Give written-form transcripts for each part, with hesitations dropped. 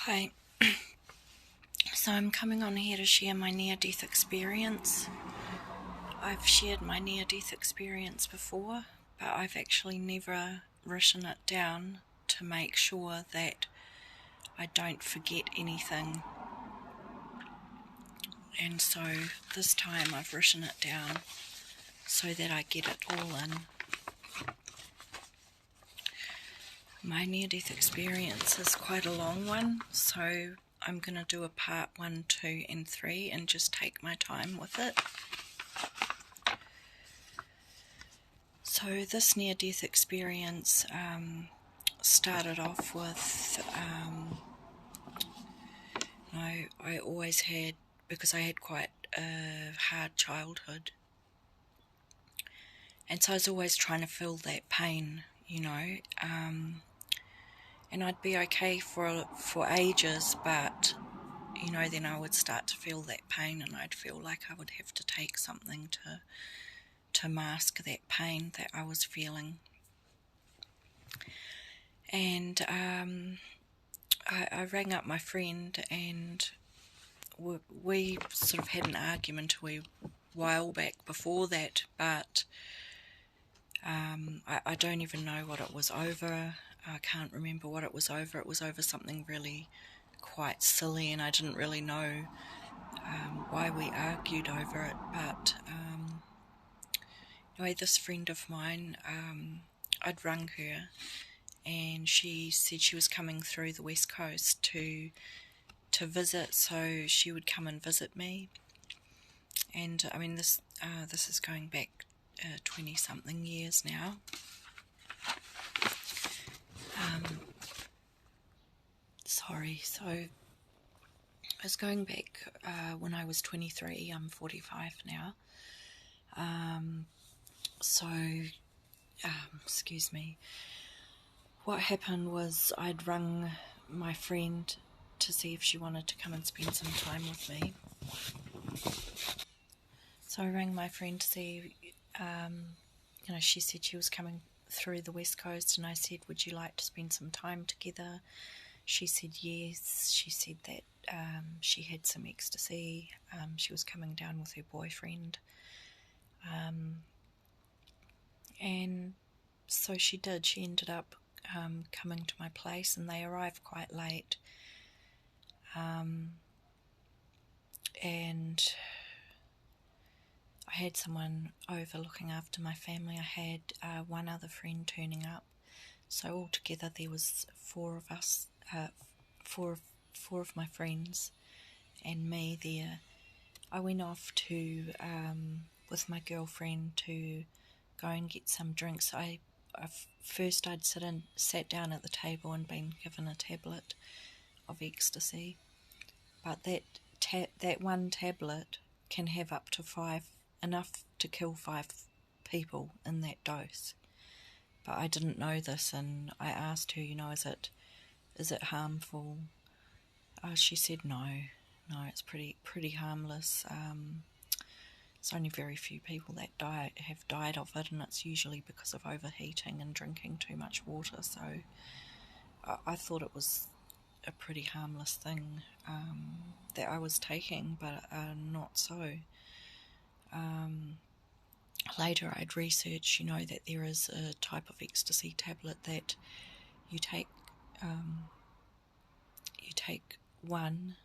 Hi, so I'm coming on here to share my near-death experience. I've shared my near-death experience before, but I've actually never written it down to make sure that I don't forget anything. And so this time I've written it down so that I get it all in. My near-death experience is quite a long one, so I'm going to do a part 1, 2 and 3 and just take my time with it. So this near-death experience started off with, I always had, because I had quite a hard childhood, and so I was always trying to feel that pain, and I'd be okay for ages, but then I would start to feel that pain, and I'd feel like I would have to take something to mask that pain that I was feeling. And I rang up my friend, and we sort of had an argument a while back before that, but I don't even know what it was over. I can't remember what it was over. It was over something really quite silly, and I didn't really know why we argued over it, but anyway, this friend of mine, I'd rung her, and she said she was coming through the West Coast to visit, so she would come and visit me. And I mean, this is going back 20-something years now. So I was going back when I was 23. I'm 45 now. Excuse me. What happened was I'd rung my friend to see if she wanted to come and spend some time with me. So I rang my friend to see, she said she was coming through the West Coast, and I said, would you like to spend some time together? She said yes. She said that she had some ecstasy. She was coming down with her boyfriend. And so she did. She ended up coming to my place, and they arrived quite late. And I had someone over looking after my family. I had one other friend turning up. So altogether there was 4 of us, four of my friends and me there. I went off to with my girlfriend to go and get some drinks. First I'd sat down at the table and been given a tablet of ecstasy, but that one tablet can have up to 5, enough to kill 5 people in that dose. But I didn't know this, and I asked her, is it harmful? She said no, it's pretty harmless. It's only very few people that have died of it, and it's usually because of overheating and drinking too much water. So I thought it was a pretty harmless thing that I was taking, but not so. Later I'd researched, that there is a type of ecstasy tablet that you take one,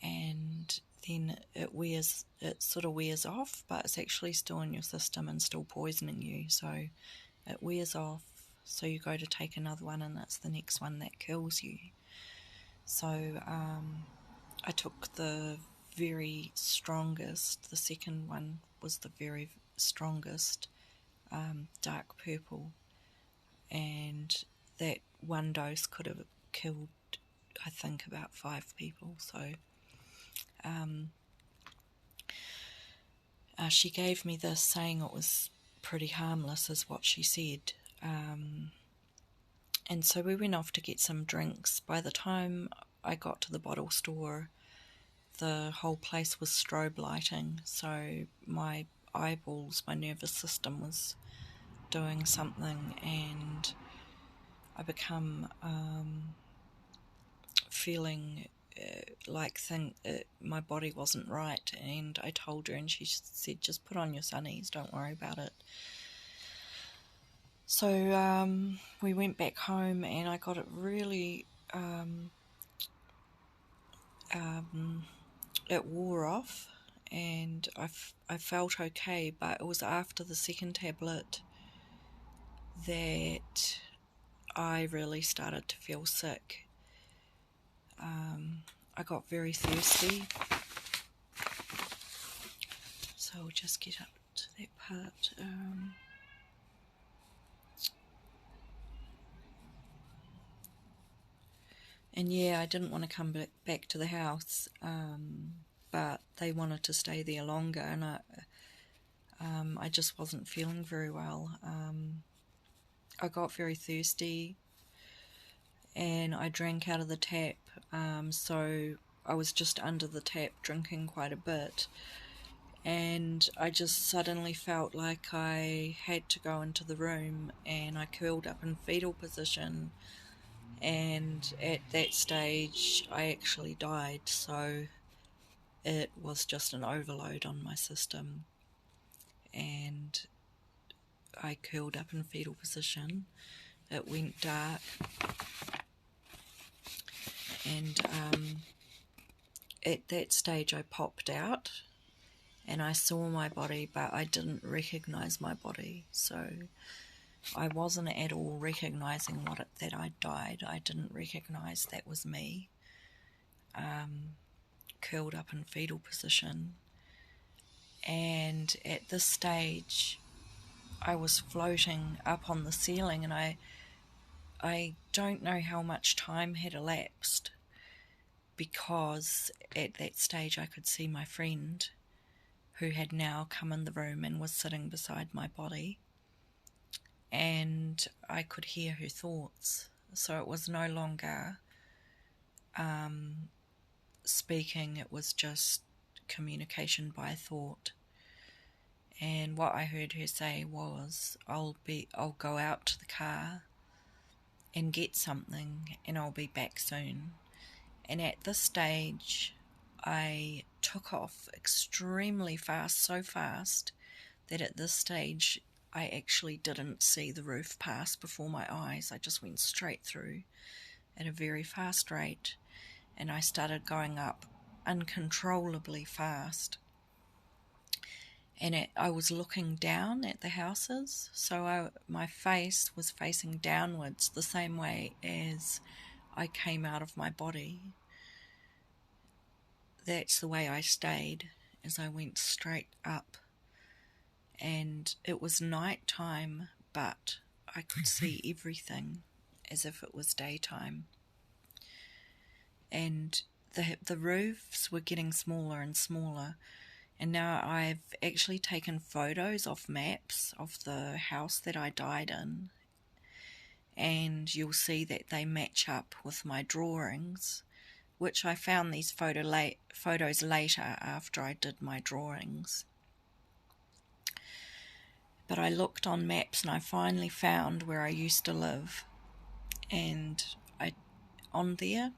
and then it sort of wears off, but it's actually still in your system and still poisoning you. So it wears off, so you go to take another one, and it's the next one that kills you. So I took the very strongest. The second one was the very strongest, dark purple, and that one dose could have killed, I think, about 5 people. So she gave me this saying it was pretty harmless, is what she said. And so we went off to get some drinks. By the time I got to the bottle store, the whole place was strobe lighting, so my eyeballs, my nervous system was doing something, and I become feeling my body wasn't right, and I told her, and she said, just put on your sunnies, don't worry about it. So we went back home, and I got it really, it wore off, and I felt okay, but it was after the second tablet that I really started to feel sick. I got very thirsty, so I'll just get up to that part. And yeah, I didn't want to come back to the house, but they wanted to stay there longer, and I just wasn't feeling very well. I got very thirsty, and I drank out of the tap, so I was just under the tap drinking quite a bit, and I just suddenly felt like I had to go into the room, and I curled up in fetal position, and at that stage I actually died. So it was just an overload on my system, and I curled up in fetal position. It went dark, and at that stage I popped out, and I saw my body, but I didn't recognise my body. So I wasn't at all recognising that I'd died. I didn't recognise that was me, curled up in fetal position. And at this stage, I was floating up on the ceiling, and I don't know how much time had elapsed, because at that stage I could see my friend, who had now come in the room and was sitting beside my body, and I could hear her thoughts. So it was no longer speaking, it was just communication by thought. And what I heard her say was, I'll go out to the car and get something, and I'll be back soon. And at this stage I took off extremely fast, so fast that at this stage I actually didn't see the roof pass before my eyes. I just went straight through at a very fast rate, and I started going up uncontrollably fast. And I was looking down at the houses, so my face was facing downwards, the same way as I came out of my body. That's the way I stayed, as I went straight up. And it was night time, but I could see everything as if it was daytime. And the roofs were getting smaller and smaller. And now I've actually taken photos of maps of the house that I died in, and you'll see that they match up with my drawings, which I found these photos later after I did my drawings. But I looked on maps, and I finally found where I used to live, and on there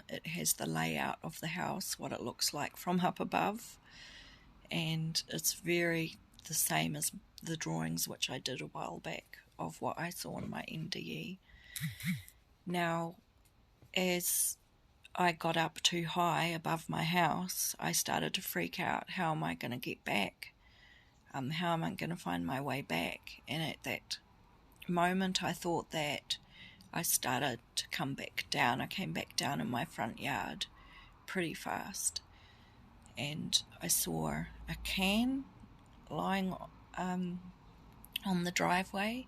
it has the layout of the house, what it looks like from up above, and it's very the same as the drawings which I did a while back of what I saw in my NDE. Now, as I got up too high above my house, I started to freak out. How am I going to get back? How am I going to find my way back? And at that moment I thought that, I started to come back down. I came back down in my front yard pretty fast, and I saw a can lying on the driveway,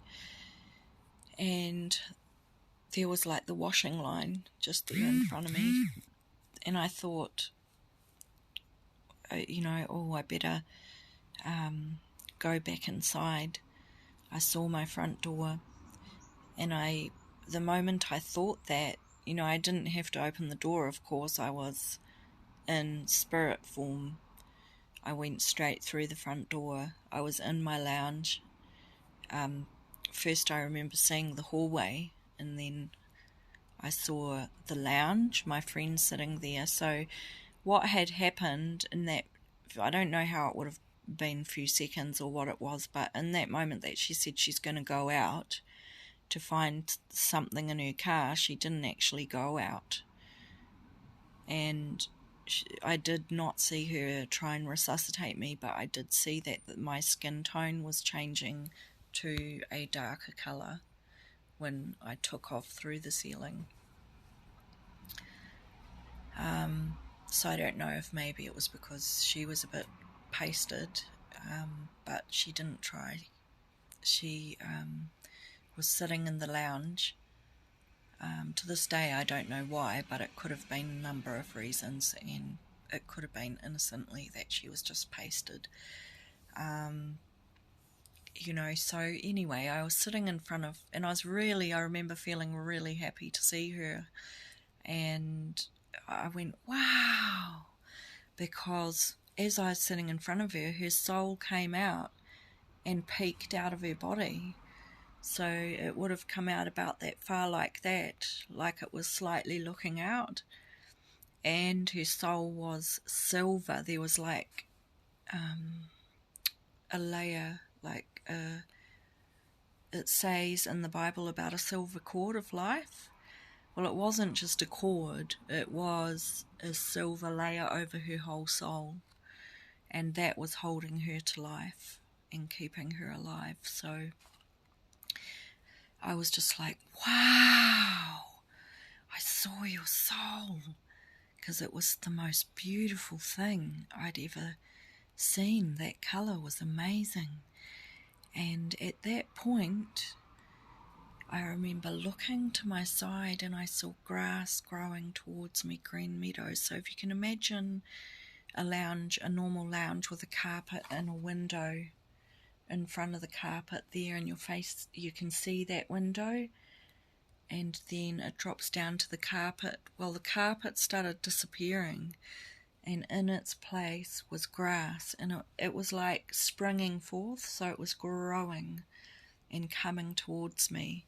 and there was like the washing line just there in front of me, and I thought, I better go back inside. I saw my front door, and the moment I thought that, I didn't have to open the door, of course. I was in spirit form. I went straight through the front door. I was in my lounge. First I remember seeing the hallway, and then I saw the lounge, my friend sitting there. So what had happened in that, I don't know how it would have been a few seconds or what it was, but in that moment that she said she's going to go out to find something in her car, she didn't actually go out. And I did not see her try and resuscitate me, but I did see that my skin tone was changing to a darker colour when I took off through the ceiling. So I don't know if maybe it was because she was a bit pasted, but she didn't try. She was sitting in the lounge. To this day, I don't know why, but it could have been a number of reasons, and it could have been innocently that she was just pasted. So anyway, I was sitting in front of, and I remember feeling really happy to see her, and I went, wow, because as I was sitting in front of her, her soul came out and peeked out of her body. So it would have come out about that far like that, like it was slightly looking out. And her soul was silver. There was like a layer, it says in the Bible about a silver cord of life. Well, it wasn't just a cord, it was a silver layer over her whole soul. And that was holding her to life and keeping her alive. So I was just like, wow, I saw your soul, because it was the most beautiful thing I'd ever seen. That colour was amazing. And at that point, I remember looking to my side and I saw grass growing towards me, green meadows. So if you can imagine a normal lounge with a carpet and a window in front of the carpet there, in your face you can see that window, and then it drops down to the carpet. Well, the carpet started disappearing, and in its place was grass, and it was like springing forth, so it was growing and coming towards me.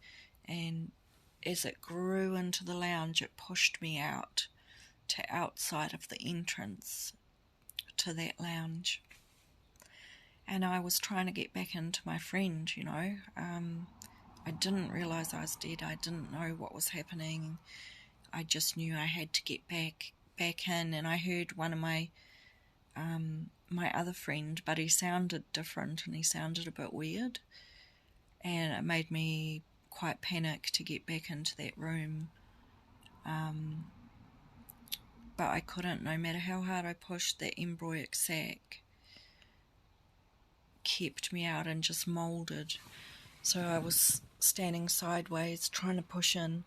And as it grew into the lounge, it pushed me out to outside of the entrance to that lounge. And I was trying to get back into my friend, I didn't realise I was dead. I didn't know what was happening. I just knew I had to get back in, and I heard one of my other friend, but he sounded different and he sounded a bit weird, and it made me quite panic to get back into that room. But I couldn't. No matter how hard I pushed, that embroic sac kept me out and just moulded. So I was standing sideways trying to push in, and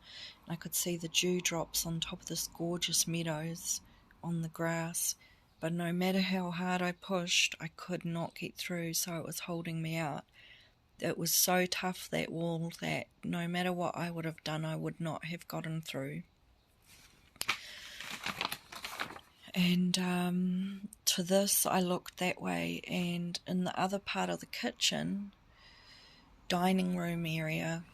I could see the dewdrops on top of this gorgeous meadows on the grass, but no matter how hard I pushed, I could not get through, so it was holding me out. It was so tough, that wall, that no matter what I would have done, I would not have gotten through. And to this, I looked that way, and in the other part of the kitchen, dining room area,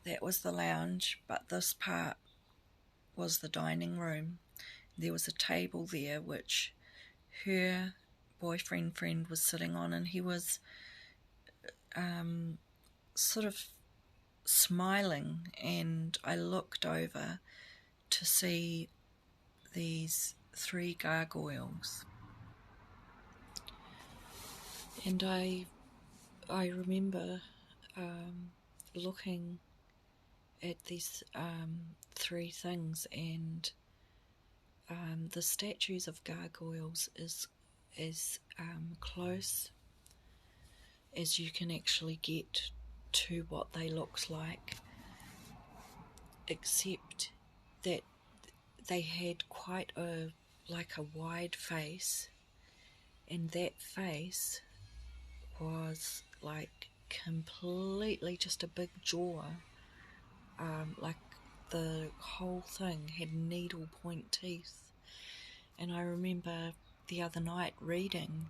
that was the lounge, but this part was the dining room. There was a table there which her boyfriend friend was sitting on, and he was sort of smiling, and I looked over to see these 3 gargoyles, and I remember looking at these 3 things, and the statues of gargoyles is as close as you can actually get to what they look like, except that they had quite a wide face, and that face was like completely just a big jaw, like the whole thing had needle point teeth. And I remember the other night reading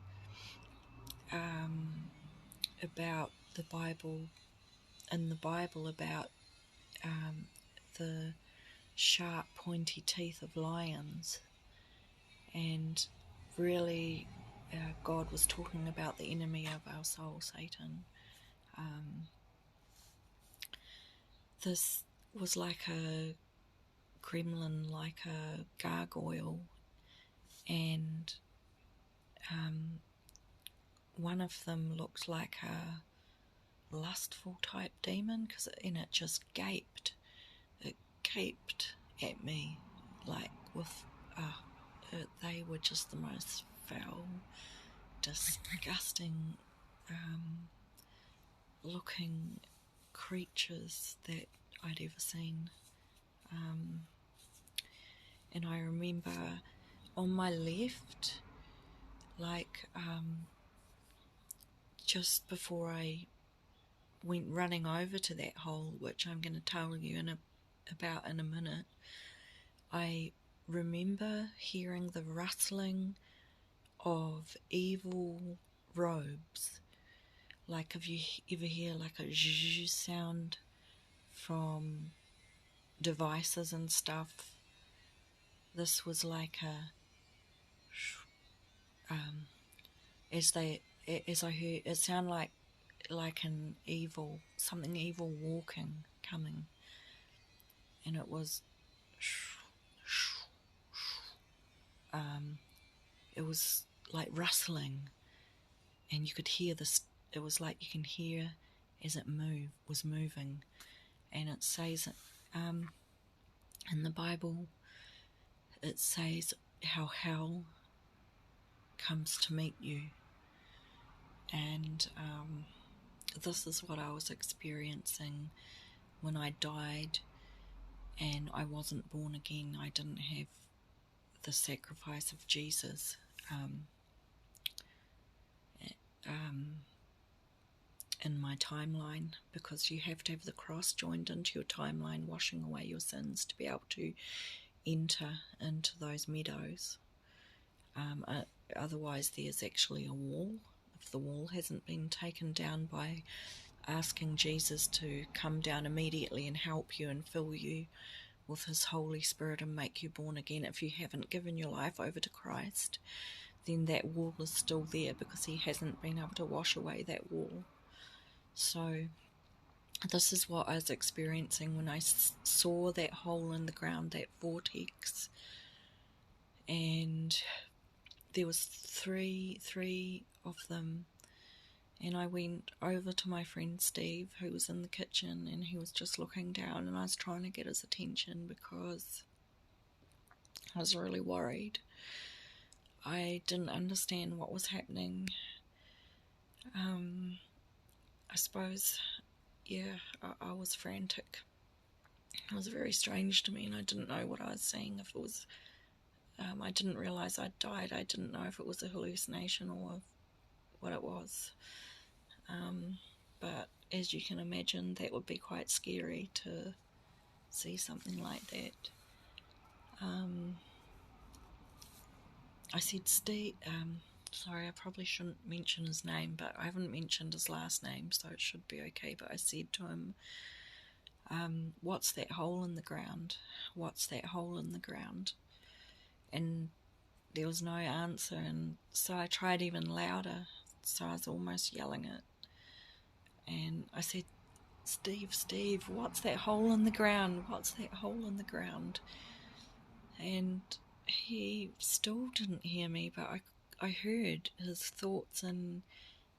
about the Bible, about the sharp, pointy teeth of lions. And really, God was talking about the enemy of our soul, Satan. This was like a gremlin, like a gargoyle, and one of them looked like a lustful type demon, and it just gaped. It gaped at me, like with, they were just the most foul, disgusting looking creatures that I'd ever seen. And I remember on my left, like just before I went running over to that hole, which I'm going to tell you about in a minute, I remember hearing the rustling of evil robes. Like if you ever hear like a zzzz sound from devices and stuff, this was like a as I heard it sound like an evil, something evil walking, coming, and it was like rustling, and you could hear this. It was like you can hear as it was moving, and it says in the Bible, it says how hell comes to meet you, and this is what I was experiencing when I died and I wasn't born again. I didn't have the sacrifice of Jesus in my timeline, because you have to have the cross joined into your timeline, washing away your sins, to be able to enter into those meadows. Otherwise there's actually a wall. If the wall hasn't been taken down by asking Jesus to come down immediately and help you and fill you with his Holy Spirit and make you born again, if you haven't given your life over to Christ, then that wall is still there, because he hasn't been able to wash away that wall. So this is what I was experiencing when I saw that hole in the ground, that vortex, and there was three of them, and I went over to my friend Steve, who was in the kitchen, and he was just looking down, and I was trying to get his attention because I was really worried. I didn't understand what was happening. I suppose, I was frantic. It was very strange to me, and I didn't know what I was seeing. If it was, I didn't realise I'd died. I didn't know if it was a hallucination or what it was. But as you can imagine, that would be quite scary to see something like that. I said, Steve, sorry, I probably shouldn't mention his name, but I haven't mentioned his last name, so it should be okay. But I said to him, what's that hole in the ground? What's that hole in the ground? And there was no answer, and so I tried even louder, so I was almost yelling it. And I said, Steve, what's that hole in the ground? What's that hole in the ground? And he still didn't hear me, but I heard his thoughts, and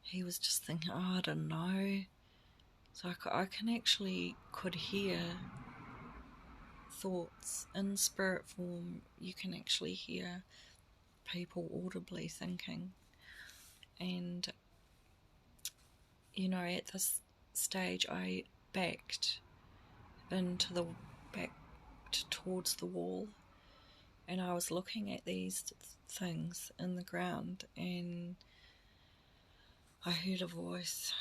he was just thinking, I don't know. So I could hear thoughts in spirit form. You can actually hear people audibly thinking. And, at this stage I backed towards the wall, and I was looking at these things in the ground, and I heard a voice,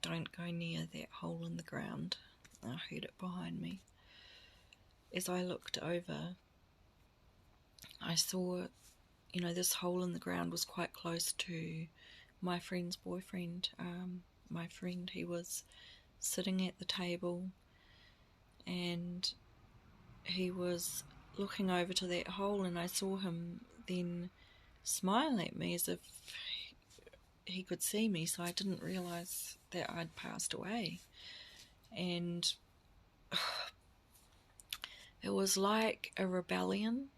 don't go near that hole in the ground. I heard it behind me. As I looked over, I saw, this hole in the ground was quite close to my friend's boyfriend. My friend, he was sitting at the table and he was looking over to that hole, and I saw him then smile at me as if he could see me, so I didn't realise that I'd passed away. And it was like a rebellion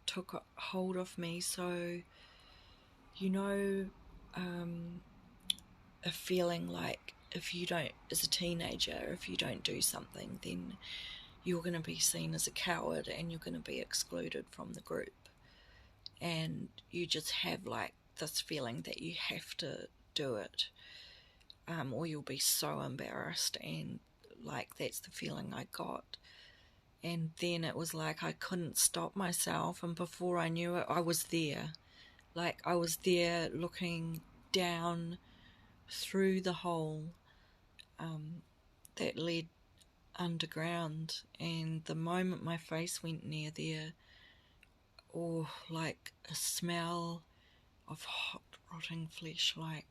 took hold of me. So, you know, a feeling like if you don't, as a teenager, if you don't do something, then you're going to be seen as a coward and you're going to be excluded from the group. And you just have like this feeling that you have to do it, or you'll be so embarrassed. And like that's the feeling I got. And then it was like I couldn't stop myself, and before I knew it, I was there. Like I was there looking down through the hole that led underground, and the moment my face went near there, like a smell of hot rotting flesh, like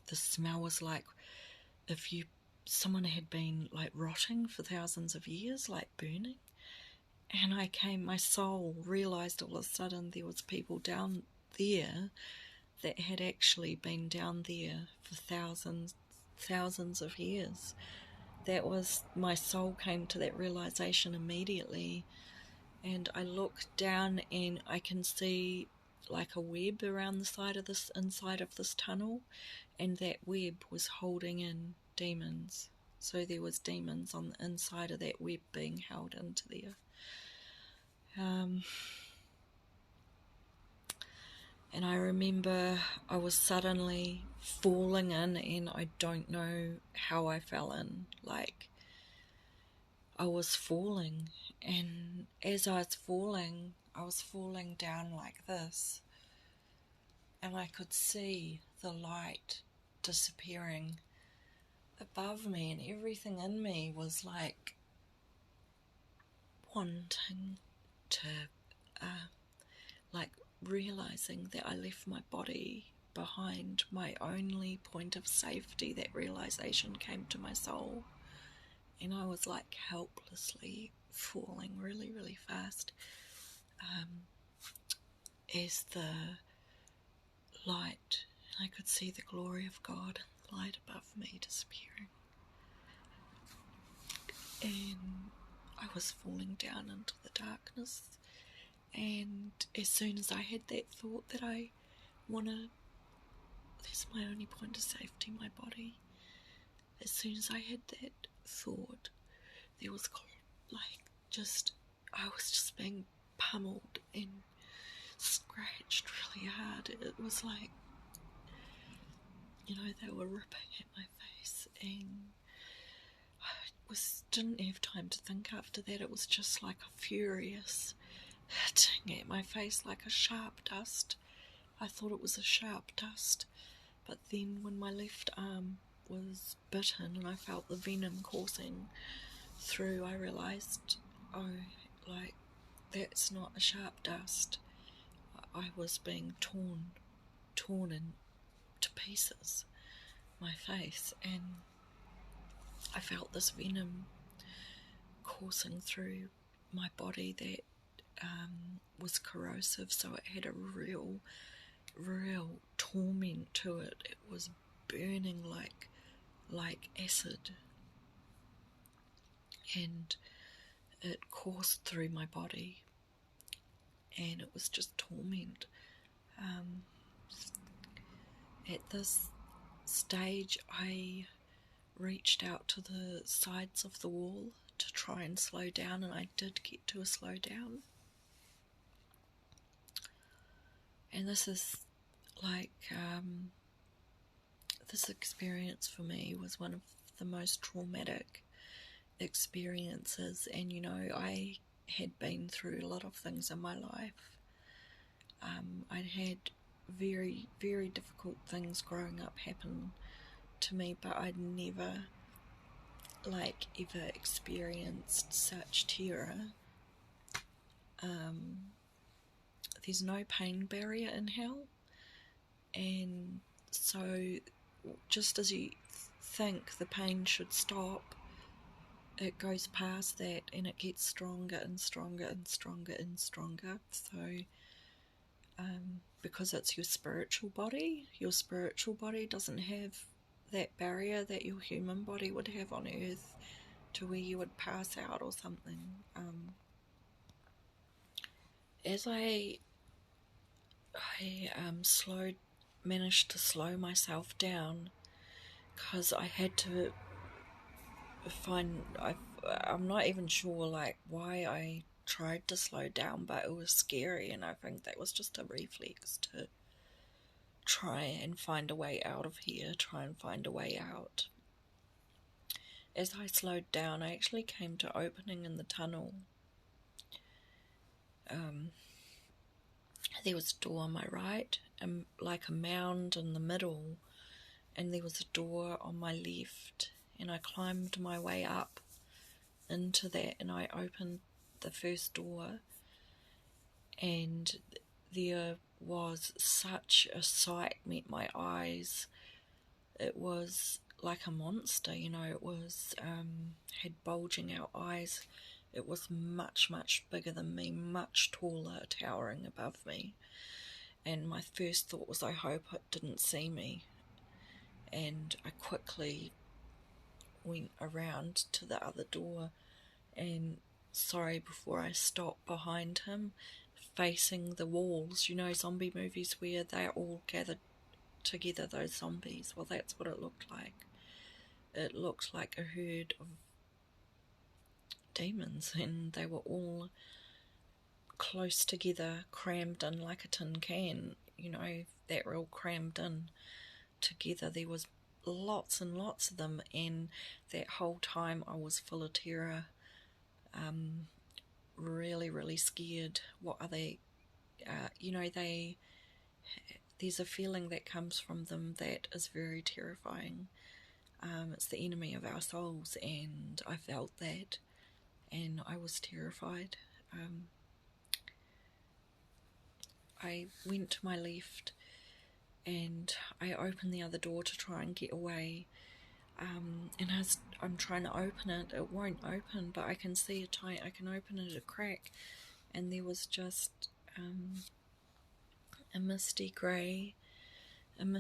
the smell was like if someone had been like rotting for thousands of years, like burning. And my soul realised all of a sudden there was people down there that had actually been down there for thousands of years. My soul came to that realisation immediately, and I look down and I can see like a web around the inside of this tunnel, and that web was holding in demons. So there was demons on the inside of that web being held into there. And I remember I was suddenly falling in, and I don't know how I fell in. Like, I was falling, and as I was falling down like this, and I could see the light disappearing above me, and everything in me was like wanting to, like realising that I left my body behind. My only point of safety, that realisation came to my soul, and I was like helplessly falling really, really fast as the light, I could see the glory of God and the light above me disappearing, and I was falling down into the darkness. And as soon as I had that thought that that's my only point of safety, my body, as soon as I had that thought, there was I was just being pummeled and scratched really hard. It was like, they were ripping at my face, and I didn't have time to think after that. It was just like a furious hitting at my face like a sharp dust. I thought it was a sharp dust, but then when my left arm was bitten and I felt the venom coursing through, I realised, that's not a sharp dust. I was being torn into pieces, my face, and I felt this venom coursing through my body that was corrosive, so it had a real torment to it. It was burning like acid, and it coursed through my body, and it was just torment. At this stage, I reached out to the sides of the wall to try and slow down, and I did get to a slow down. And this is this experience for me was one of the most traumatic experiences, and I had been through a lot of things in my life. I'd had very, very difficult things growing up happen to me, but I'd never ever experienced such terror. There's no pain barrier in hell, and so just as you think the pain should stop, it goes past that and it gets stronger and stronger and stronger and stronger. So because it's your spiritual body doesn't have that barrier that your human body would have on earth to where you would pass out or something. As I managed to slow myself down, because I had to I'm not even sure like why I tried to slow down, but it was scary, and I think that was just a reflex to try and find a way out of here, try and find a way out. As I slowed down, I actually came to opening in the tunnel. There was a door on my right, and like a mound in the middle, and there was a door on my left, and I climbed my way up into that, and I opened the first door, and there was such a sight met my eyes. It was like a monster, it was had bulging out eyes. It was much, much bigger than me, much taller, towering above me. And my first thought was, I hope it didn't see me. And I quickly went around to the other door, and before I stopped behind him, facing the walls, zombie movies where they're all gathered together, those zombies. Well, that's what it looked like. It looked like a herd of demons, and they were all close together, crammed in like a tin can, that were all crammed in together. There was lots and lots of them, and that whole time I was full of terror, really, really scared. What are they? There's a feeling that comes from them that is very terrifying. It's the enemy of our souls, and I felt that, and I was terrified. I went to my left, and I opened the other door to try and get away. And as I'm trying to open it, it won't open, but I can see I can open it a crack, and there was just a misty grey, when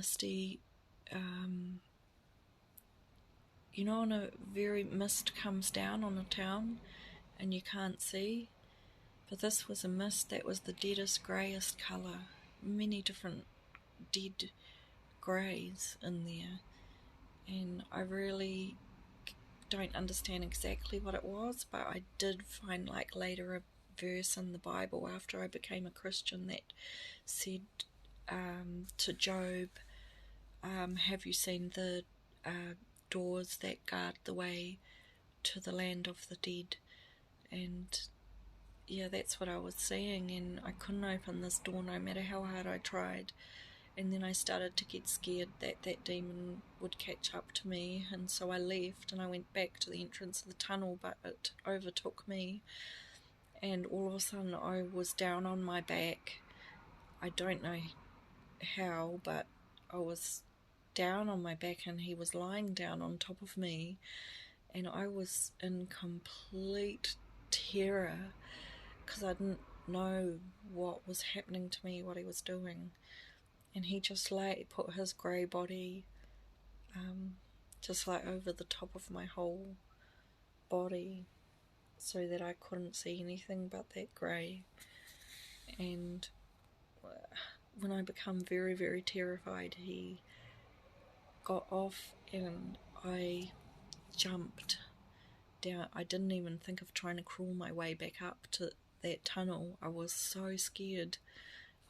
a very mist comes down on a town and you can't see, but this was a mist that was the deadest, greyest colour, many different dead greys in there, and I really don't understand exactly what it was, but I did find later a verse in the Bible after I became a Christian that said to Job, have you seen the doors that guard the way to the land of the dead? And yeah, that's what I was seeing, and I couldn't open this door no matter how hard I tried. And then I started to get scared that that demon would catch up to me, and so I left and I went back to the entrance of the tunnel, but it overtook me, and all of a sudden I was down on my back. I don't know how, but I was down on my back and he was lying down on top of me, and I was in complete terror because I didn't know what was happening to me, what he was doing. And he just put his grey body just over the top of my whole body so that I couldn't see anything but that grey. And when I become very, very terrified, he got off and I jumped down. I didn't even think of trying to crawl my way back up to that tunnel. I was so scared.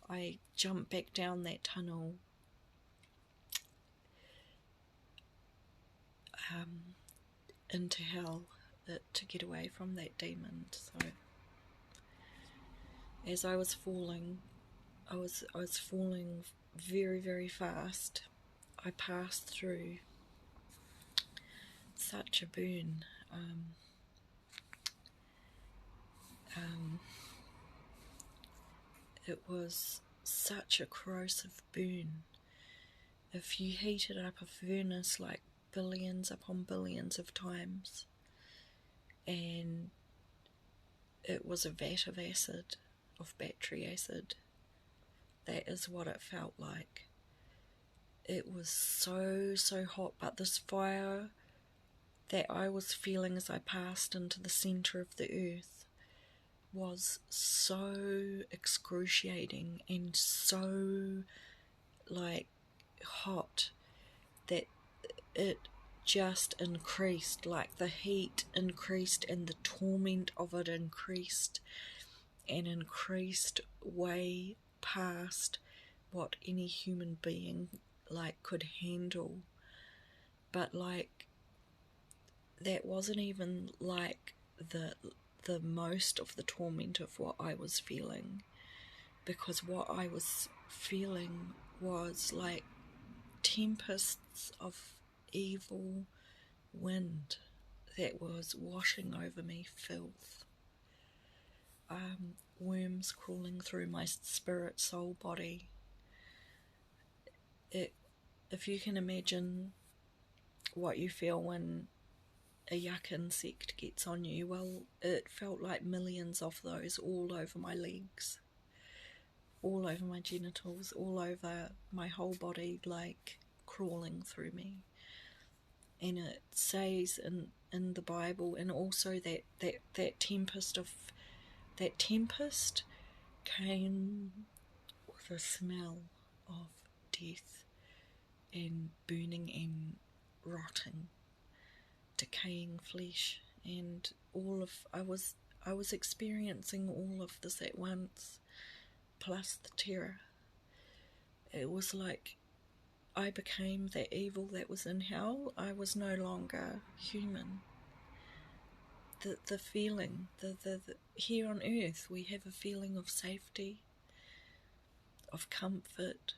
I jumped back down that tunnel into hell to get away from that demon. So as I was falling, I was falling very, very fast. I passed through such a burn. It was such a corrosive burn. If you heated up a furnace like billions upon billions of times, and it was a vat of acid, of battery acid. That is what it felt like. It was so hot, but this fire that I was feeling as I passed into the centre of the earth was so excruciating and so like hot that it just increased, like the heat increased and the torment of it increased and increased way past what any human being like could handle. But like that wasn't even like the most of the torment of what I was feeling, because what I was feeling was like tempests of evil wind that was washing over me, filth, worms crawling through my spirit, soul, body. If you can imagine what you feel when a yuck insect gets on you, well, it felt like millions of those all over my legs, all over my genitals, all over my whole body, like crawling through me. And it says in the Bible, and also that tempest came with a smell of death and burning and rotting, decaying flesh, and I was experiencing all of this at once, plus the terror. It was like I became that evil that was in hell. I was no longer human. The feeling, the here on earth we have a feeling of safety, of comfort,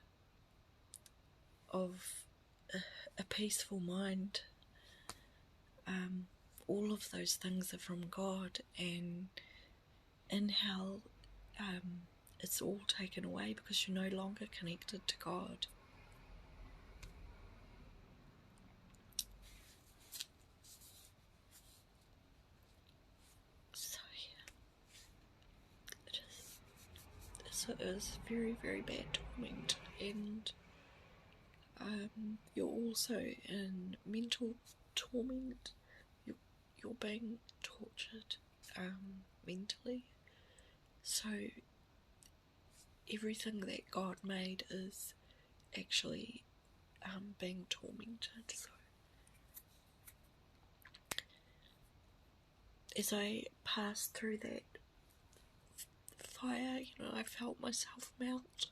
of a peaceful mind. All of those things are from God, and in hell, it's all taken away because you're no longer connected to God. So yeah, it is very, very bad torment, and you're also in mental torment. You're being tortured mentally. So everything that God made is actually being tormented. So as I passed through that fire, I felt myself melt.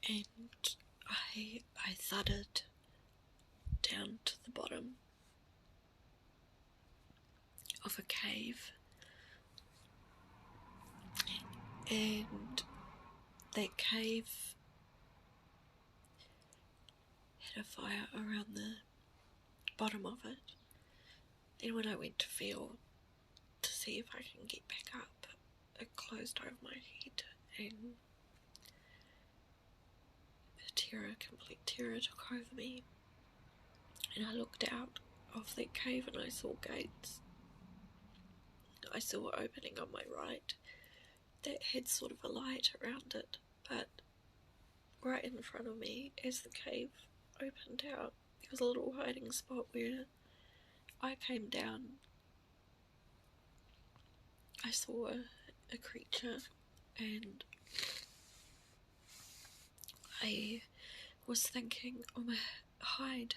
And I thudded down to the bottom of a cave, and that cave had a fire around the bottom of it, and when I went to feel to see if I can get back up, it closed over my head, and complete terror took over me, and I looked out of that cave and I saw gates. I saw an opening on my right that had sort of a light around it, but right in front of me, as the cave opened out, there was a little hiding spot where I came down. I saw a creature, and I was thinking, oh my, hide.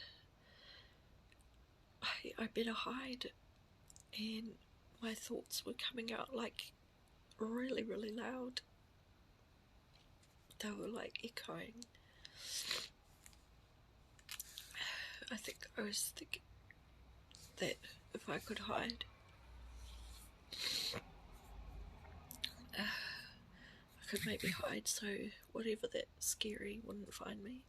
I better hide. And my thoughts were coming out like really, really loud. They were like echoing. I think I was thinking that if I could hide, I could maybe hide so whatever that scary wouldn't find me.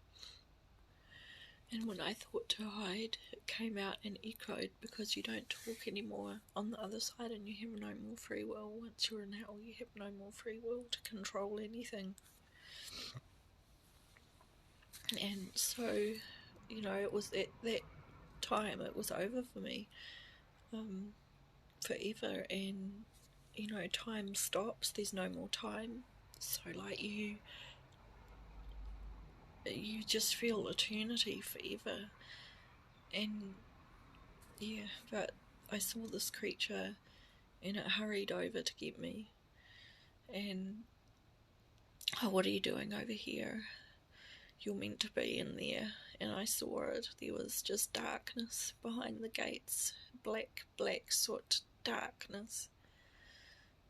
And when I thought to hide, it came out and echoed, because you don't talk anymore on the other side, and you have no more free will. Once you're in hell, you have no more free will to control anything. And so, it was at that time, it was over for me, forever. And time stops, there's no more time. So like you just feel eternity forever. And yeah, but I saw this creature and it hurried over to get me. And, oh, what are you doing over here? You're meant to be in there. And I saw it. There was just darkness behind the gates. Black soot darkness.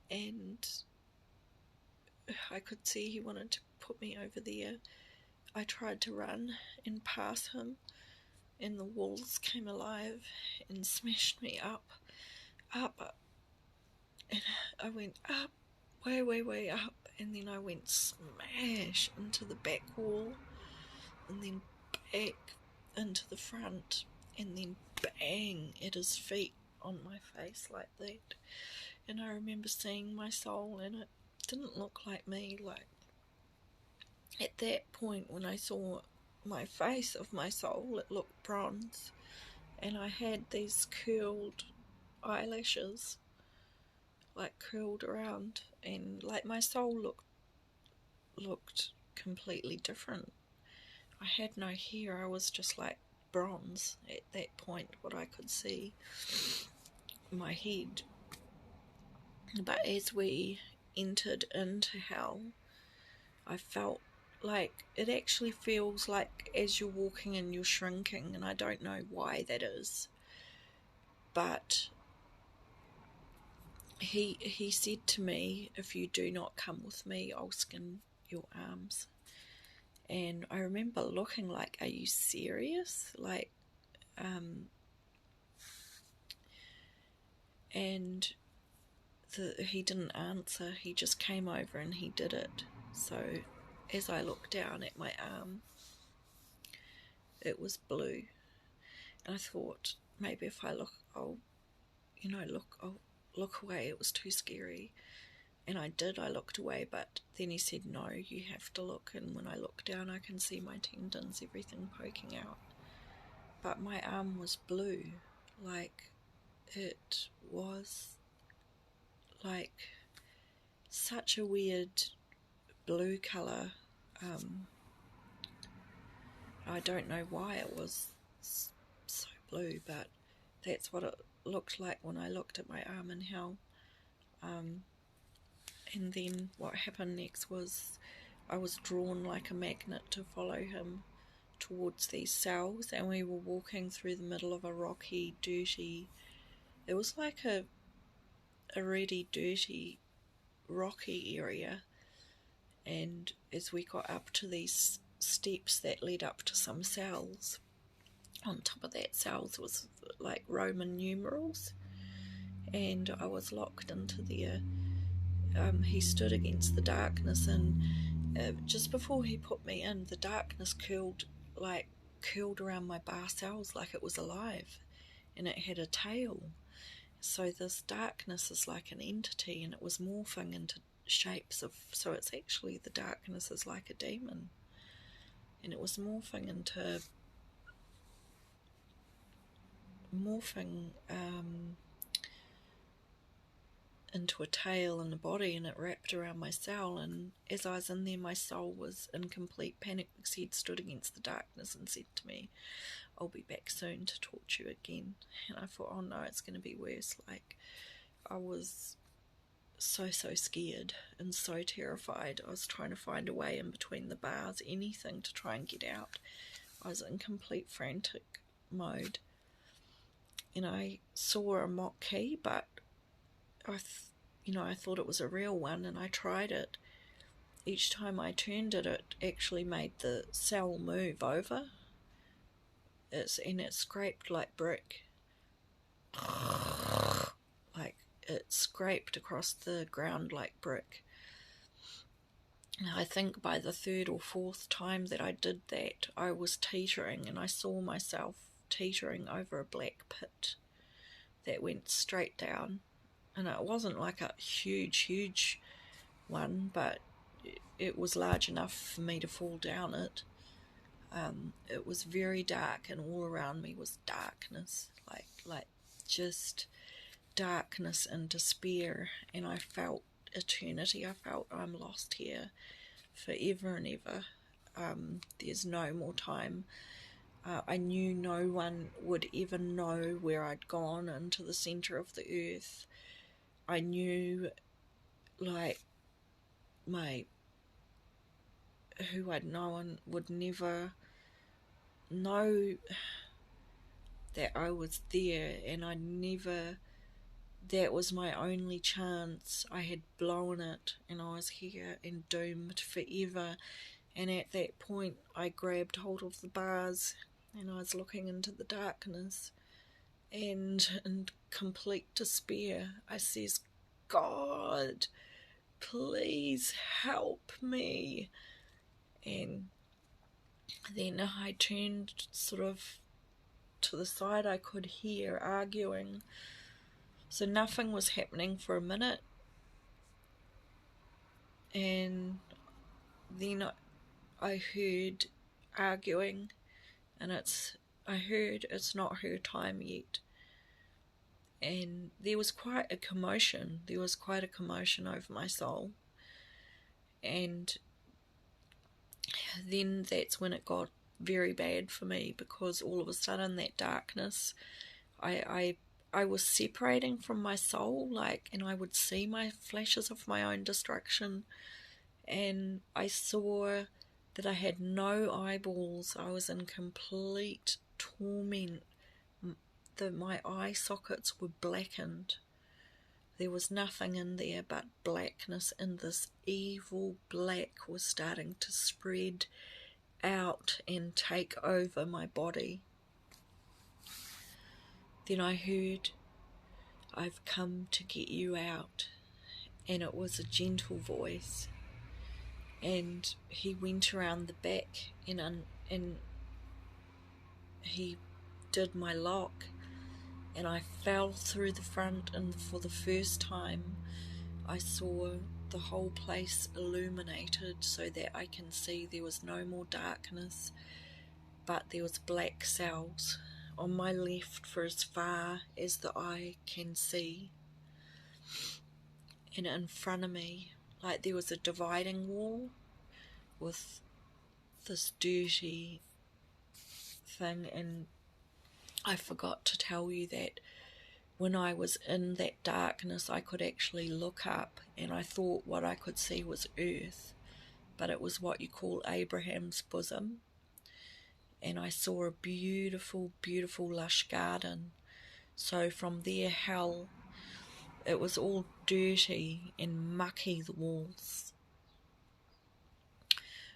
And I could see he wanted to put me over there. I tried to run and pass him, and the walls came alive and smashed me up. And I went up, way up, and then I went smash into the back wall, and then back into the front, and then bang at his feet on my face like that. And I remember seeing my soul, and it didn't look like me. Like, at that point when I saw my face of my soul, it looked bronze, and I had these curled eyelashes, like curled around, and like my soul looked completely different. I had no hair. I was just like bronze at that point, what I could see, my head. But as we entered into hell, I felt like it actually feels like as you're walking and you're shrinking, and I don't know why that is, but he said to me, if you do not come with me, I'll skin your arms. And I remember looking like, are you serious? Like, and he didn't answer. He just came over and he did it. So as I looked down at my arm, it was blue. And I thought, maybe if I look, I'll look away. It was too scary. And I did. I looked away, but then he said, no, you have to look. And when I look down, I can see my tendons, everything poking out. But my arm was blue. Like, it was like such a weird blue colour. I don't know why it was so blue, but that's what it looked like when I looked at my arm in hell. And then what happened next was I was drawn like a magnet to follow him towards these cells, and we were walking through the middle of a rocky, dirty, it was like a really dirty, rocky area. And as we got up to these steps that led up to some cells, on top of that cells was like Roman numerals, and I was locked into there. He stood against the darkness, and just before he put me in, the darkness curled around my bar cells like it was alive, and it had a tail. So this darkness is like an entity, and it was morphing into shapes of, so it's actually, the darkness is like a demon, and it was morphing into a tail and a body, and it wrapped around my cell. And as I was in there, my soul was in complete panic because he had stood against the darkness and said to me, I'll be back soon to torture you again. And I thought, oh no, it's going to be worse. Like, I was so scared and so terrified. I was trying to find a way in between the bars, anything to try and get out. I was in complete frantic mode. And I saw a mock key, but I thought it was a real one, and I tried it. Each time I turned it, it actually made the cell move over. It scraped like brick. Like, it scraped across the ground like brick. I think by the third or fourth time that I did that, I was teetering, and I saw myself teetering over a black pit that went straight down. And it wasn't like a huge one, but it was large enough for me to fall down it. It was very dark, and all around me was darkness, like just darkness and despair. And I felt eternity. I felt I'm lost here forever and ever. There's no more time. I knew no one would ever know where I'd gone into the centre of the earth. I knew, like, who I'd known would never know that I was there, and that was my only chance. I had blown it, and I was here and doomed forever. And at that point, I grabbed hold of the bars, and I was looking into the darkness, and in complete despair, I says, God, please help me. And then I turned sort of to the side. I could hear arguing. So nothing was happening for a minute. And then I heard arguing, and I heard it's not her time yet. And there was quite a commotion. There was quite a commotion over my soul. And then that's when it got very bad for me, because all of a sudden that darkness, I was separating from my soul, and I would see my flashes of my own destruction, and I saw that I had no eyeballs. I was in complete torment. My eye sockets were blackened. There was nothing in there but blackness, and this evil black was starting to spread out and take over my body. Then I heard, I've come to get you out. And it was a gentle voice. And he went around the back and he did my lock. And I fell through the front, and for the first time I saw the whole place illuminated, so that I can see there was no more darkness, but there was black cells on my left for as far as the eye can see. And in front of me, there was a dividing wall with this dirty thing. And I forgot to tell you that when I was in that darkness, I could actually look up, and I thought what I could see was earth, but it was what you call Abraham's bosom. And I saw a beautiful, beautiful lush garden. So from there, hell, it was all dirty and mucky, the walls.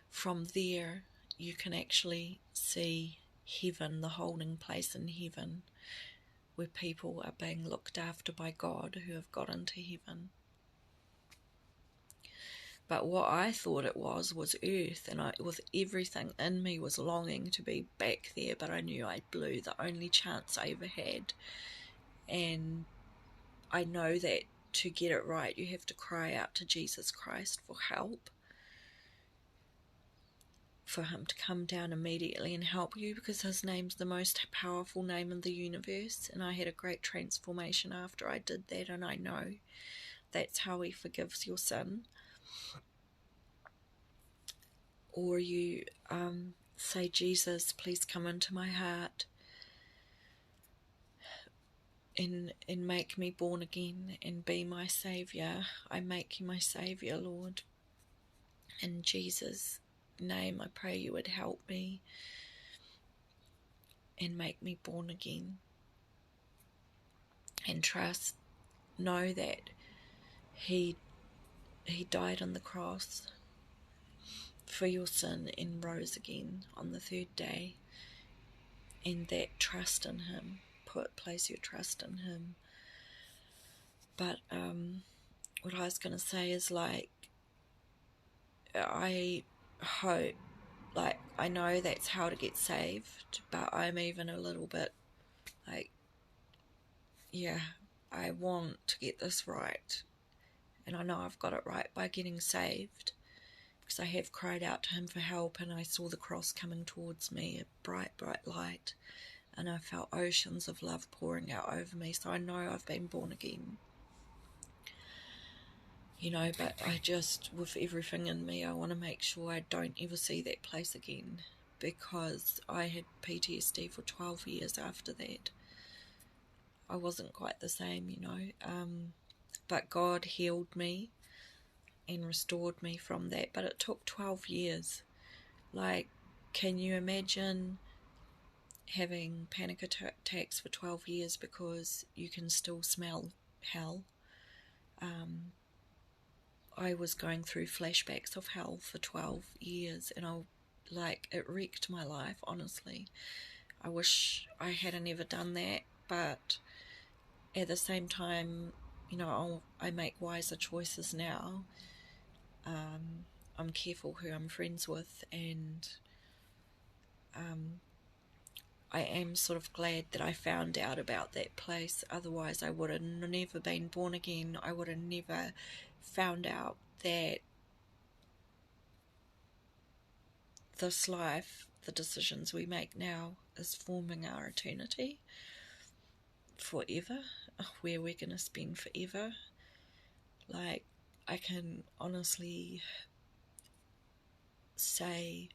From there, you can actually see heaven, the holding place in heaven, where people are being looked after by God who have got into heaven. But what I thought it was earth, and with everything in me was longing to be back there, but I knew I blew the only chance I ever had. And I know that to get it right, you have to cry out to Jesus Christ for help, for him to come down immediately and help you, because his name's the most powerful name in the universe. And I had a great transformation after I did that, and I know that's how he forgives your sin. Or you say, Jesus, please come into my heart and make me born again and be my saviour. I make you my saviour, Lord. In Jesus' name, I pray you would help me and make me born again. And know that he died on the cross for your sin and rose again on the third day. And that trust in him, place your trust in him. But what I was going to say is, I hope, I know that's how to get saved, but I'm even a little bit I want to get this right. And I know I've got it right by getting saved, because I have cried out to him for help, and I saw the cross coming towards me, a bright, bright light, and I felt oceans of love pouring out over me. So I know I've been born again. But I just, with everything in me, I want to make sure I don't ever see that place again, because I had PTSD for 12 years after that. I wasn't quite the same, but God healed me and restored me from that, but it took 12 years. Like, can you imagine having panic attacks for 12 years because you can still smell hell? I was going through flashbacks of hell for 12 years, and it wrecked my life, honestly. I wish I hadn't ever done that, but at the same time, I make wiser choices now. I'm careful who I'm friends with, and I am sort of glad that I found out about that place. Otherwise, I would have never been born again. I would have never found out that this life, the decisions we make now, is forming our eternity forever, where we're going to spend forever. Like, I can honestly say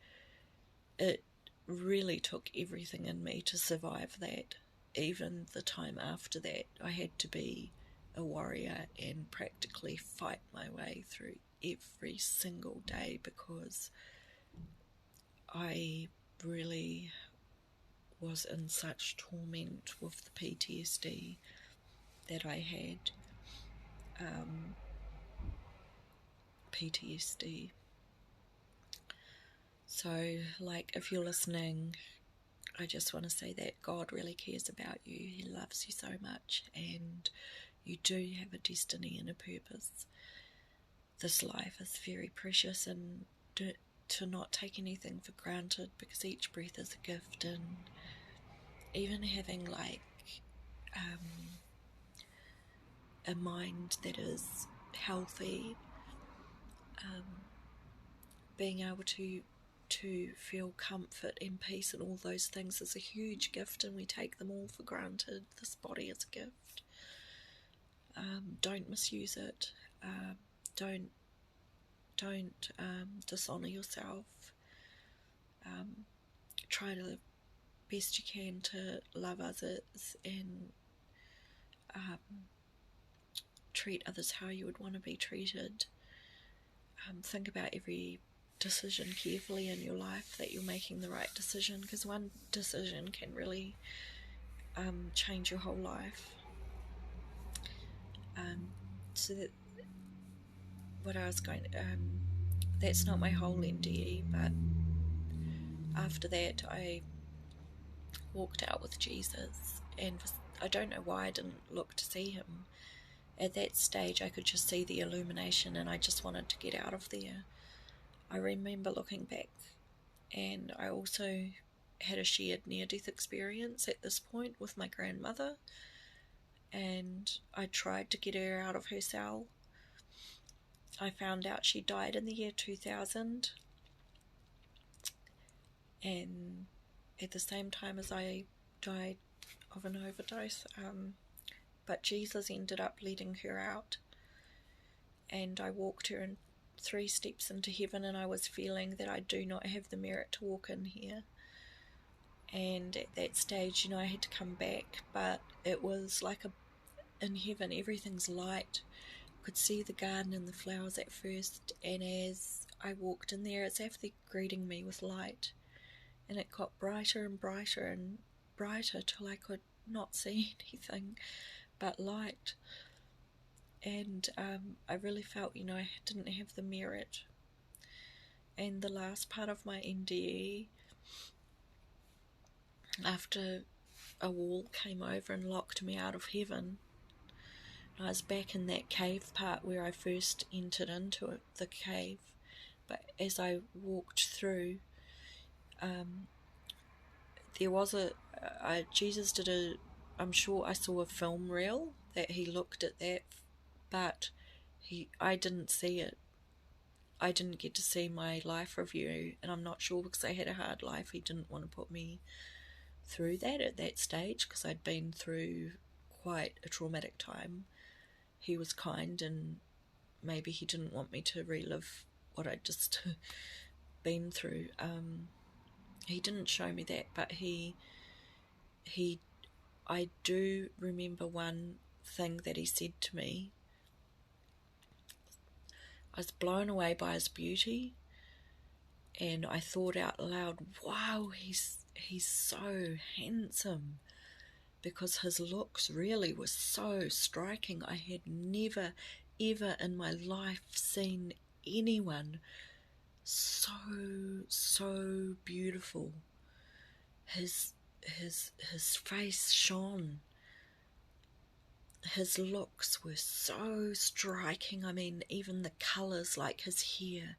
it really took everything in me to survive that. Even the time after that, I had to be a warrior and practically fight my way through every single day, because I really was in such torment with the PTSD that I had. PTSD. So, if you're listening, I just want to say that God really cares about you. He loves you so much, and you do have a destiny and a purpose. This life is very precious, and to not take anything for granted, because each breath is a gift. And even having a mind that is healthy, being able to feel comfort and peace and all those things is a huge gift, and we take them all for granted. This body is a gift. Don't misuse it. Don't dishonour yourself. Try to best you can to love others and treat others how you would want to be treated. Think about every decision carefully in your life, that you're making the right decision, because one decision can really change your whole life. So that what I was going that's not my whole NDE, but after that I walked out with Jesus, and I don't know why I didn't look to see him. At that stage I could just see the illumination, and I just wanted to get out of there. I remember looking back, and I also had a shared near-death experience at this point with my grandmother, and I tried to get her out of her cell. I found out she died in the year 2000, and at the same time as I died of an overdose, but Jesus ended up letting her out, and I walked her in 3 steps into heaven, and I was feeling that I do not have the merit to walk in here. And at that stage, I had to come back, but it was like in heaven, everything's light. I could see the garden and the flowers at first, and as I walked in there, it's as if they're greeting me with light, and it got brighter and brighter and brighter till I could not see anything but light. And I really felt, I didn't have the merit. And the last part of my NDE, after a wall came over and locked me out of heaven, I was back in that cave part where I first entered into it, the cave. But as I walked through, there was Jesus did I'm sure I saw a film reel that he looked at that, but I didn't see it. I didn't get to see my life review, and I'm not sure because I had a hard life. He didn't want to put me through that at that stage because I'd been through quite a traumatic time. He was kind, and maybe he didn't want me to relive what I'd just been through. He didn't show me that, but I do remember one thing that he said to me. I was blown away by his beauty, and I thought out loud, wow, he's so handsome, because his looks really were so striking. I had never ever in my life seen anyone so beautiful. His face shone. His looks were so striking. I mean, even the colours, like his hair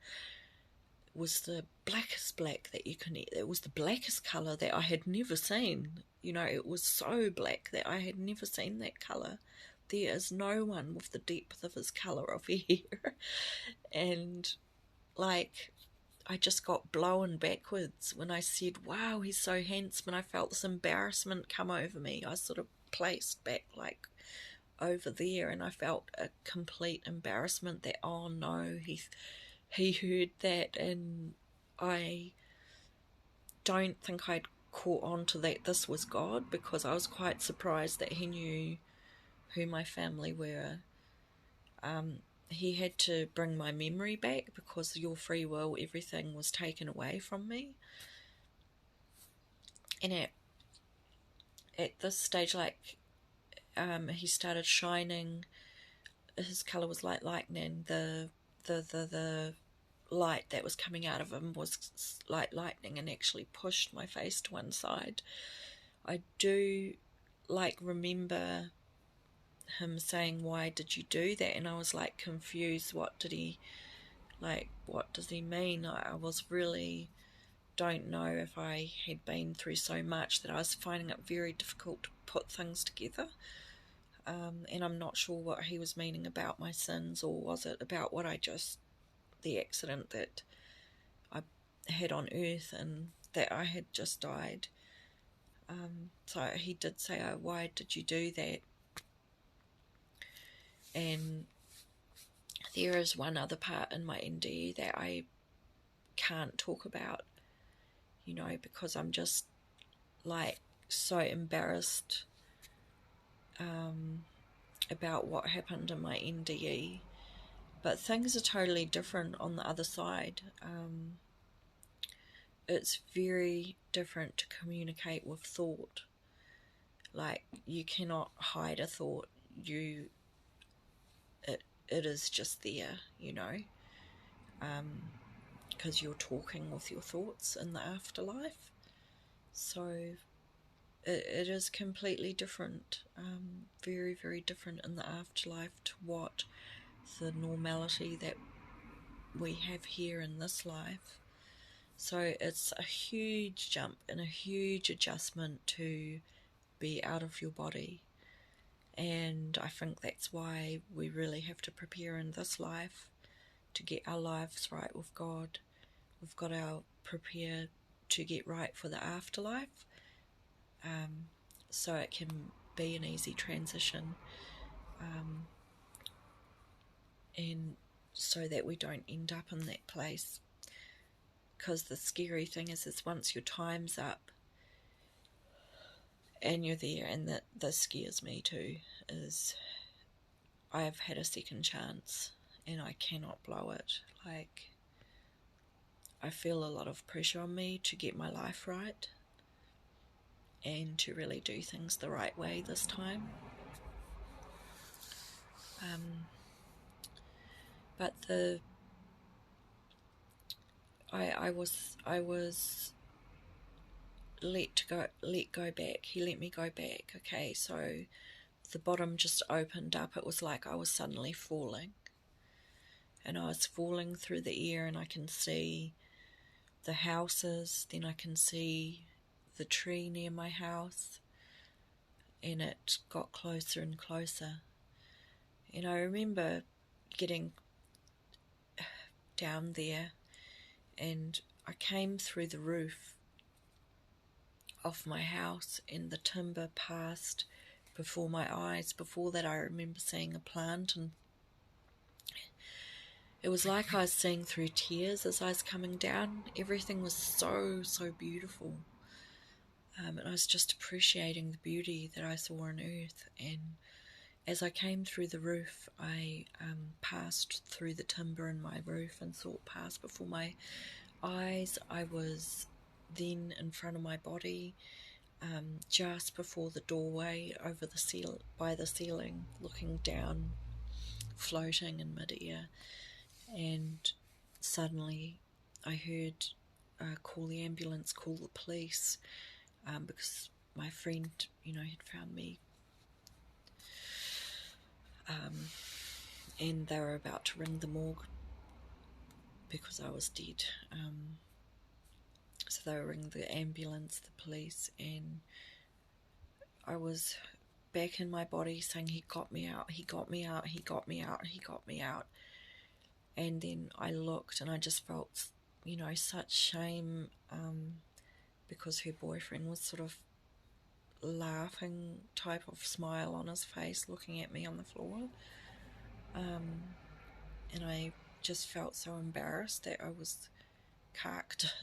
was the blackest black that you can. It was the blackest colour that I had never seen. You know, it was so black that I had never seen that colour. There is no one with the depth of his colour of hair. And, like, I just got blown backwards when I said, wow, he's so handsome, and I felt this embarrassment come over me. I sort of placed back, like, over there, and I felt a complete embarrassment that, oh no, he heard that, and I don't think I'd caught on to that this was God, because I was quite surprised that he knew who my family were. He had to bring my memory back because your free will, everything was taken away from me. And at this stage, like, he started shining. His colour was like lightning. The light that was coming out of him was like lightning and actually pushed my face to one side. I do, like, remember him saying, why did you do that? And I was like confused. What does he mean? I was really, don't know if I had been through so much that I was finding it very difficult to put things together. And I'm not sure what he was meaning about my sins, or was it about the accident that I had on earth and that I had just died. So he did say, oh, why did you do that? And there is one other part in my NDE that I can't talk about, because I'm just, like, so embarrassed about what happened in my NDE. But things are totally different on the other side. It's very different to communicate with thought. Like, you cannot hide a thought. It is just there, because you're talking with your thoughts in the afterlife. So it is completely different, very, very different in the afterlife to what the normality that we have here in this life. So it's a huge jump and a huge adjustment to be out of your body. And I think that's why we really have to prepare in this life to get our lives right with God. We've got to prepare to get right for the afterlife, so it can be an easy transition, and so that we don't end up in that place. Because the scary thing is once your time's up and you're there, and that this scares me too, is I have had a second chance and I cannot blow it. Like, I feel a lot of pressure on me to get my life right and to really do things the right way this time. But I was let go back. He let me go back. Okay, so the bottom just opened up. It was like I was suddenly falling, and I was falling through the air, and I can see the houses, then I can see the tree near my house, and it got closer and closer. And I remember getting down there, and I came through the roof of my house, and the timber passed before my eyes. Before that, I remember seeing a plant, and it was like I was seeing through tears as I was coming down. Everything was so beautiful, and I was just appreciating the beauty that I saw on earth. And as I came through the roof, I passed through the timber in my roof and saw it pass before my eyes. I was then in front of my body, just before the doorway, over the by the ceiling, looking down, floating in midair. And suddenly I heard call the ambulance, call the police, because my friend, had found me, and they were about to ring the morgue because I was dead. So they were ringing the ambulance, the police, and I was back in my body saying, he got me out, he got me out, he got me out, he got me out. And then I looked and I just felt, such shame, because her boyfriend was sort of laughing type of smile on his face, looking at me on the floor. And I just felt so embarrassed that I was carked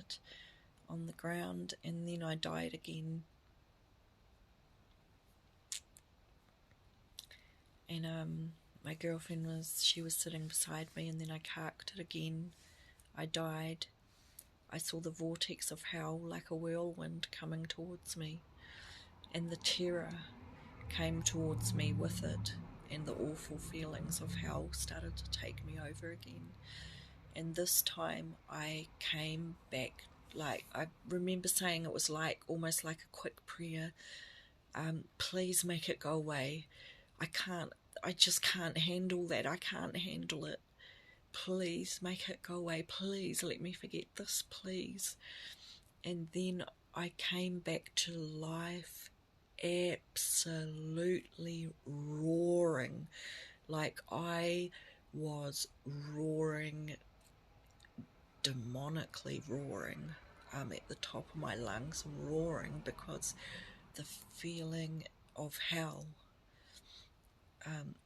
on the ground, and then I died again. And my girlfriend was sitting beside me, and then I carked it again. I died. I saw the vortex of hell like a whirlwind coming towards me, and the terror came towards me with it, and the awful feelings of hell started to take me over again. And this time I came back, like, I remember saying it was like almost like a quick prayer. Please make it go away. I just can't handle that. I can't handle it. Please make it go away. Please let me forget this, please. And then I came back to life, absolutely roaring. Like I was roaring, demonically roaring, at the top of my lungs, roaring, because the feeling of hell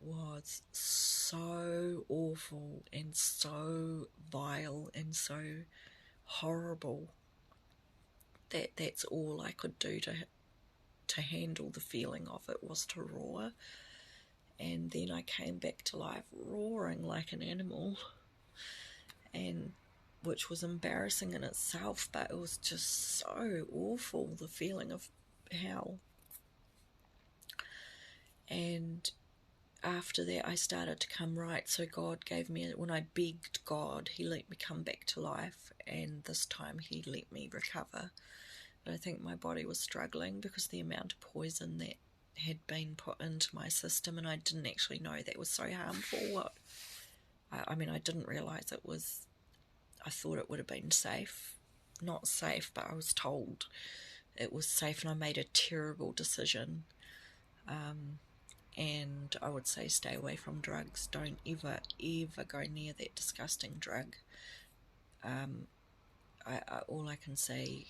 was so awful and so vile and so horrible that that's all I could do to handle the feeling of it, was to roar. And then I came back to life roaring like an animal, and which was embarrassing in itself, but it was just so awful, the feeling of hell. And after that I started to come right. So God gave me, when I begged God, he let me come back to life, and this time he let me recover. But I think my body was struggling because the amount of poison that had been put into my system, and I didn't actually know that was so harmful. I mean, I didn't realise it was. I thought it would have been safe. Not safe, but I was told it was safe, and I made a terrible decision. And I would say stay away from drugs. Don't ever go near that disgusting drug. All I can say,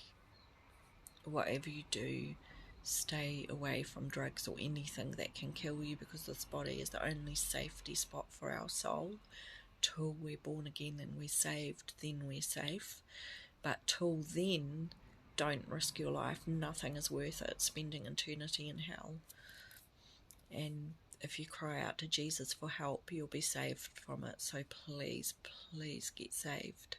whatever you do, stay away from drugs or anything that can kill you, because this body is the only safety spot for our soul. Till we're born again and we're saved, then we're safe. But till then, don't risk your life. Nothing is worth it, spending eternity in hell. And if you cry out to Jesus for help, you'll be saved from it. So please get saved.